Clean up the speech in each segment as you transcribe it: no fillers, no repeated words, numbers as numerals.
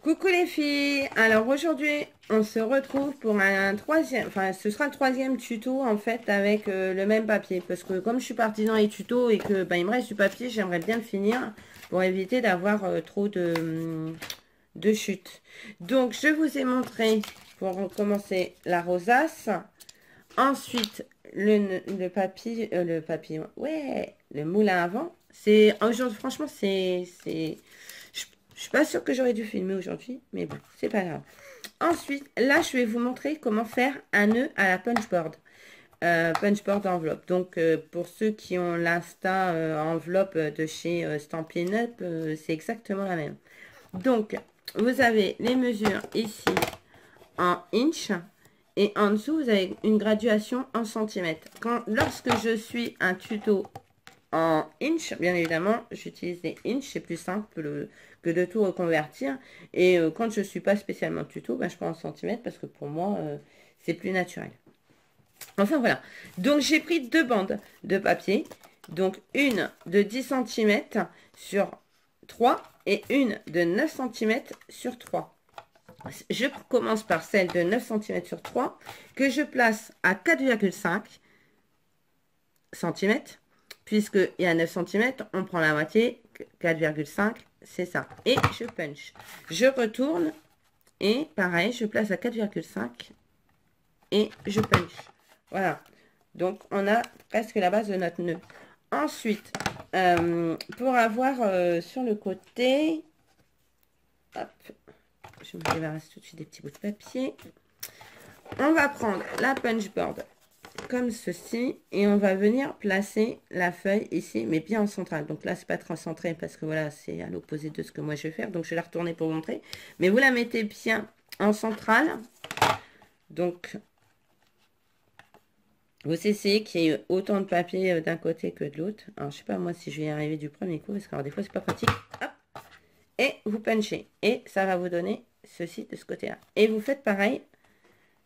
Coucou les filles, alors aujourd'hui on se retrouve pour un troisième, enfin ce sera le troisième tuto en fait avec le même papier parce que comme je suis partie dans les tutos et que il me reste du papier, j'aimerais bien le finir pour éviter d'avoir trop de chutes. Donc je vous ai montré pour commencer la rosace, ensuite le papier, ouais, le moulin à vent. C'est aujourd'hui franchement je suis pas sûre que j'aurais dû filmer aujourd'hui, mais bon, c'est pas grave. Ensuite, là, je vais vous montrer comment faire un nœud à la punchboard. Punchboard enveloppe. Donc, pour ceux qui ont l'insta enveloppe de chez Stampin' Up, c'est exactement la même. Donc, vous avez les mesures ici en inch et en dessous, vous avez une graduation en centimètres. Lorsque je suis un tuto en inch, bien évidemment, j'utilise les inch, c'est plus simple que de tout reconvertir. Et quand je ne suis pas spécialement tuto, je prends en centimètres parce que pour moi, c'est plus naturel. Enfin voilà, donc j'ai pris deux bandes de papier, donc une de 10 cm sur 3 et une de 9 cm sur 3. Je commence par celle de 9 cm sur 3 que je place à 4,5 cm. Puisqu'il y a 9 cm, on prend la moitié, 4,5, c'est ça. Et je punch. Je retourne et pareil, je place à 4,5 et je punch. Voilà. Donc, on a presque la base de notre nœud. Ensuite, pour avoir sur le côté, hop, je me débarrasse tout de suite des petits bouts de papier. On va prendre la punchboard comme ceci et on va venir placer la feuille ici mais bien en centrale. Donc là c'est pas très centré parce que voilà c'est à l'opposé de ce que moi je vais faire, donc je vais la retourner pour vous montrer, mais vous la mettez bien en centrale. Donc vous essayez qu'il y ait autant de papier d'un côté que de l'autre. Alors je sais pas moi si je vais y arriver du premier coup parce que alors, des fois c'est pas pratique. Hop. Et vous punchez et ça va vous donner ceci de ce côté là et vous faites pareil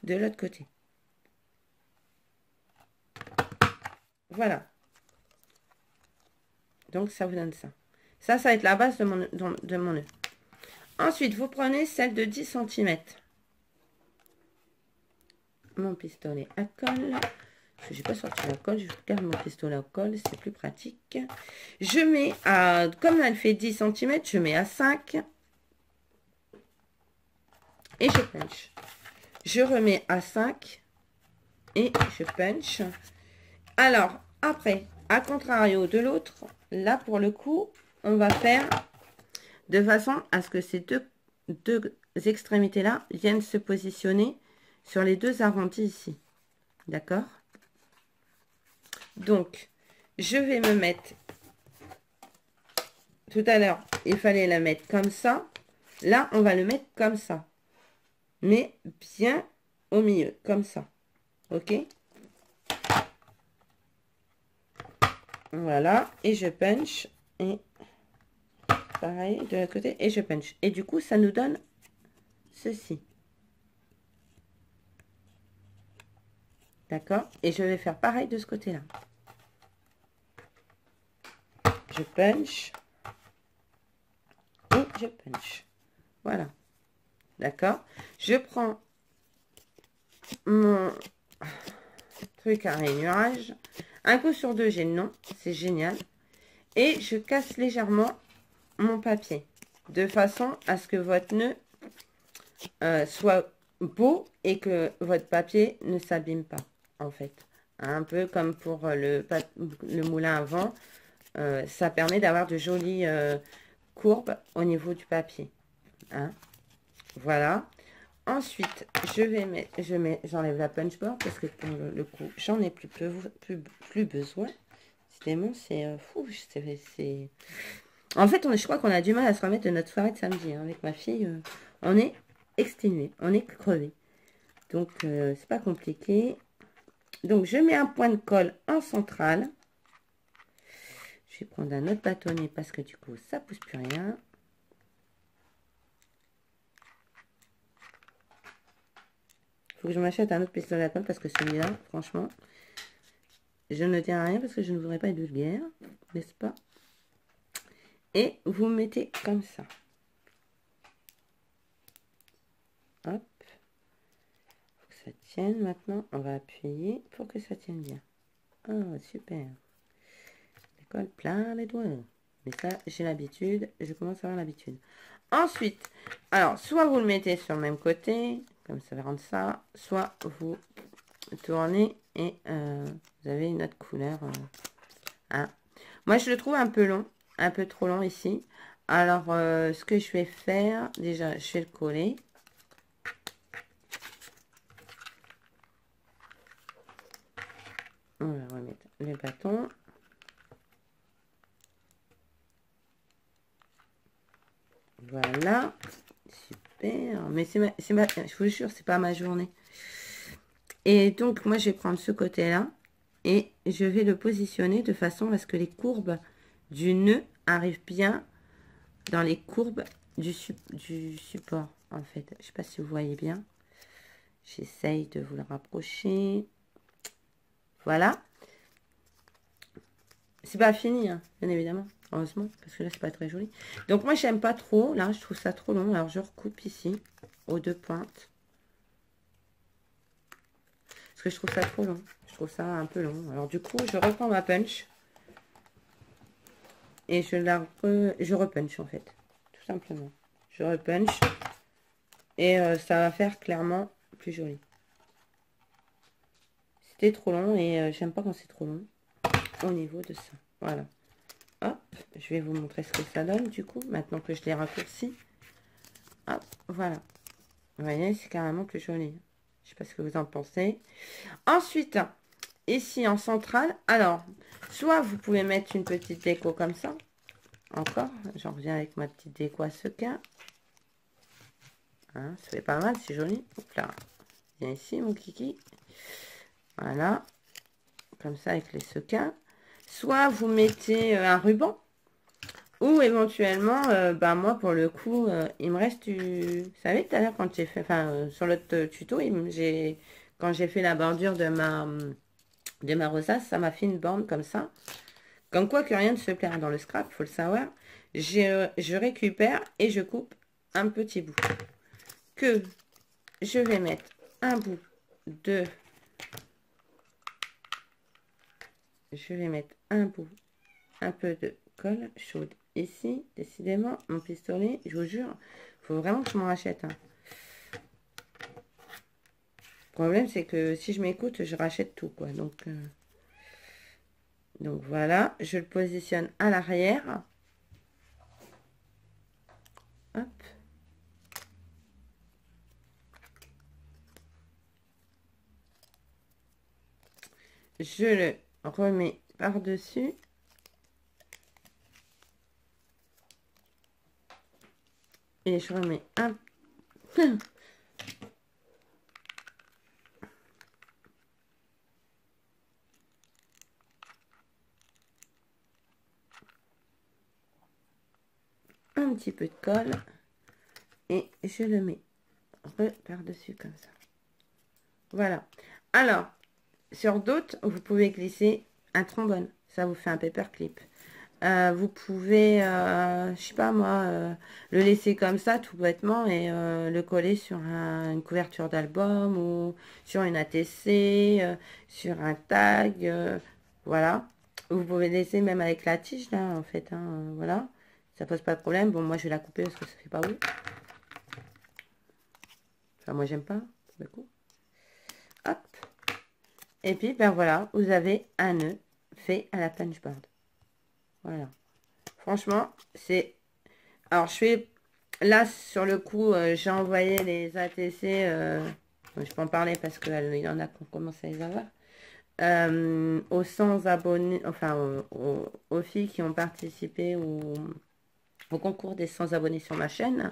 de l'autre côté. Voilà. Donc, ça vous donne ça. Ça va être la base de mon nœud. Ensuite, vous prenez celle de 10 cm. Mon pistolet à colle. Je n'ai pas sorti la colle. Je garde mon pistolet à colle. C'est plus pratique. Je mets à... Comme elle fait 10 cm, je mets à 5. Et je punch. Je remets à 5. Et je punch. Alors, après, à contrario de l'autre, là, pour le coup, on va faire de façon à ce que ces deux extrémités-là viennent se positionner sur les deux arrondis ici. D'accord? Donc, je vais me mettre... Tout à l'heure, il fallait la mettre comme ça. Là, on va le mettre comme ça. Mais bien au milieu, comme ça. Ok? Voilà. Et je punch. Et pareil, de l'autre côté. Et je punch. Et du coup, ça nous donne ceci. D'accord? Et je vais faire pareil de ce côté-là. Je punch. Et je punch. Voilà. D'accord? Je prends mon truc à rainurage. Un coup sur deux, j'ai le nom. C'est génial. Et je casse légèrement mon papier. De façon à ce que votre nœud soit beau et que votre papier ne s'abîme pas. En fait. Un peu comme pour le moulin à vent. Ça permet d'avoir de jolies courbes au niveau du papier. Hein? Voilà. Ensuite, j'enlève la punchboard parce que pour le coup, j'en ai plus besoin. Décidément, c'est fou. En fait, je crois qu'on a du mal à se remettre de notre soirée de samedi. Hein. Avec ma fille, on est exténué, on est crevé. Donc, c'est pas compliqué. Donc, je mets un point de colle en centrale. Je vais prendre un autre bâtonnet parce que du coup, ça pousse plus rien. Faut que je m'achète un autre pistolet à colle parce que celui-là, franchement, je ne tiens à rien parce que je ne voudrais pas être vulgaire, n'est-ce pas? Et vous mettez comme ça. ça tienne maintenant. On va appuyer pour que ça tienne bien. Oh, super. Je colle plein les doigts. Mais ça, j'ai l'habitude. Je commence à avoir l'habitude. Ensuite, alors, soit vous le mettez sur le même côté, comme ça va rendre ça, soit vous tournez et vous avez une autre couleur. Hein. Moi, je le trouve un peu long, un peu trop long ici. Alors, ce que je vais faire, déjà, je vais le coller. On va remettre le bâton. Voilà. Super. Mais je vous jure, c'est pas ma journée. Et donc, moi, je vais prendre ce côté-là. Et je vais le positionner de façon à ce que les courbes du nœud arrivent bien dans les courbes du support, en fait. Je sais pas si vous voyez bien. J'essaye de vous le rapprocher. Voilà. C'est pas fini, hein, bien évidemment. Heureusement, parce que là, c'est pas très joli. Donc, moi, j'aime pas trop. Là, je trouve ça trop long. Alors, je recoupe ici, aux deux pointes. Parce que je trouve ça trop long. Je trouve ça un peu long. Alors, du coup, je reprends ma punch. Et je repunch, en fait. Tout simplement. Je repunch. Et ça va faire clairement plus joli. C'était trop long et j'aime pas quand c'est trop long. Au niveau de ça. Voilà. Hop. Je vais vous montrer ce que ça donne, du coup. Maintenant que je l'ai raccourci. Hop. Voilà. Vous voyez, c'est carrément plus joli. Je sais pas ce que vous en pensez. Ensuite, ici en centrale, alors, soit vous pouvez mettre une petite déco comme ça. Encore, j'en reviens avec ma petite déco à sequin. Hein, ça fait pas mal, c'est joli. Hop là. Viens ici, mon kiki. Voilà. Comme ça, avec les sequins. Soit vous mettez un ruban. Ou éventuellement, bah moi, pour le coup, il me reste du... Vous savez, tout à l'heure, quand j'ai fait... Enfin, sur l'autre tuto, quand j'ai fait la bordure de ma rosace, ça m'a fait une bande comme ça. Comme quoi que rien ne se perd dans le scrap, faut le savoir. Je récupère et je coupe un petit bout. Que je vais mettre un bout de... Je vais mettre un bout, un peu de colle chaude ici. Décidément, mon pistolet, je vous jure, il faut vraiment que je m'en rachète un. Le problème, c'est que si je m'écoute, je rachète tout, quoi. Donc voilà, je le positionne à l'arrière. Hop. Je le remets par-dessus. Et je remets un petit peu de colle et je le mets par-dessus comme ça. Voilà. Alors, sur d'autres, vous pouvez glisser un trombone. Ça vous fait un paperclip. Vous pouvez, je sais pas moi, le laisser comme ça tout bêtement et le coller sur une couverture d'album ou sur une ATC, sur un tag, voilà. Vous pouvez laisser même avec la tige là en fait, hein, voilà. Ça pose pas de problème. Bon, moi je vais la couper parce que ça fait pas beau. Enfin, moi j'aime pas, du coup. Hop. Et puis, ben voilà, vous avez un nœud fait à la punchboard. Voilà. Franchement, c'est... Alors, je fais... Là, sur le coup, j'ai envoyé les ATC. Je peux en parler parce qu'il y en a qui ont commencé à les avoir. Aux 100 abonnés, enfin, aux filles qui ont participé au concours des 100 abonnés sur ma chaîne.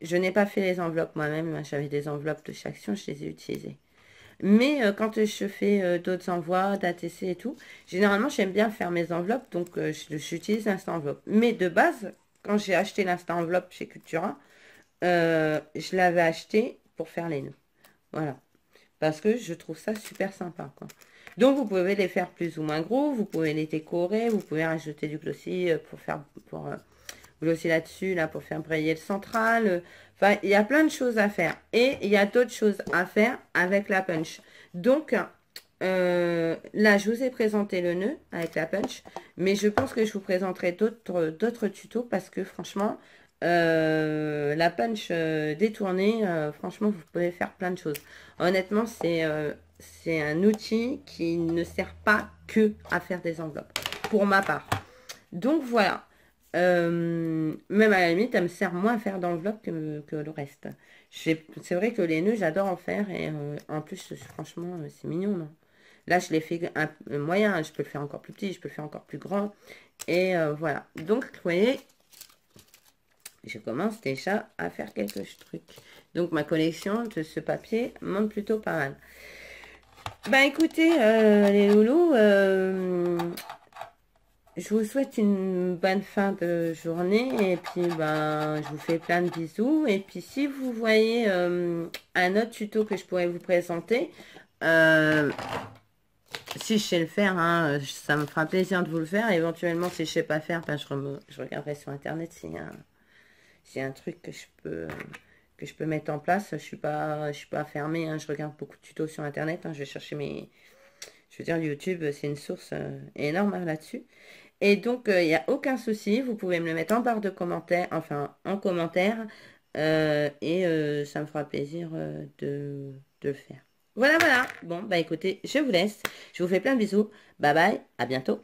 Je n'ai pas fait les enveloppes moi-même. J'avais des enveloppes de chaque action, je les ai utilisées. Mais quand je fais d'autres envois, d'ATC et tout, généralement, j'aime bien faire mes enveloppes. Donc, j'utilise l'instant enveloppe. Mais de base, quand j'ai acheté l'instant enveloppe chez Cultura, je l'avais acheté pour faire les nœuds. Voilà. Parce que je trouve ça super sympa, quoi. Donc, vous pouvez les faire plus ou moins gros. Vous pouvez les décorer. Vous pouvez rajouter du glossy pour faire... glosser là-dessus, là, pour faire brailler le central. Enfin, il y a plein de choses à faire. Et il y a d'autres choses à faire avec la punch. Donc, là, je vous ai présenté le nœud avec la punch. Mais je pense que je vous présenterai d'autres tutos parce que franchement, la punch détournée, franchement, vous pouvez faire plein de choses. Honnêtement, c'est un outil qui ne sert pas que à faire des enveloppes, pour ma part. Donc voilà. Même à la limite, elle me sert moins à faire d'enveloppe que le reste. C'est vrai que les nœuds, j'adore en faire. Et en plus, franchement, c'est mignon, non? Là, je l'ai fait un moyen. Je peux le faire encore plus petit, je peux le faire encore plus grand. Et voilà. Donc, vous voyez, je commence déjà à faire quelques trucs. Donc, ma collection de ce papier monte plutôt pas mal. Ben, écoutez, les loulous, je vous souhaite une bonne fin de journée. Et puis, ben, je vous fais plein de bisous. Et puis, si vous voyez un autre tuto que je pourrais vous présenter, si je sais le faire, hein, ça me fera plaisir de vous le faire. Éventuellement, si je sais pas faire, ben, je regarderai sur Internet s'il y a un truc que je peux mettre en place. Je suis pas fermée, hein, je regarde beaucoup de tutos sur Internet. Hein, je vais chercher je veux dire, YouTube, c'est une source énorme hein, là-dessus. Et donc, il n'y a aucun souci. Vous pouvez me le mettre en barre de commentaires, enfin, en commentaire. Ça me fera plaisir de le faire. Voilà, voilà. Bon, bah écoutez, je vous laisse. Je vous fais plein de bisous. Bye bye, à bientôt.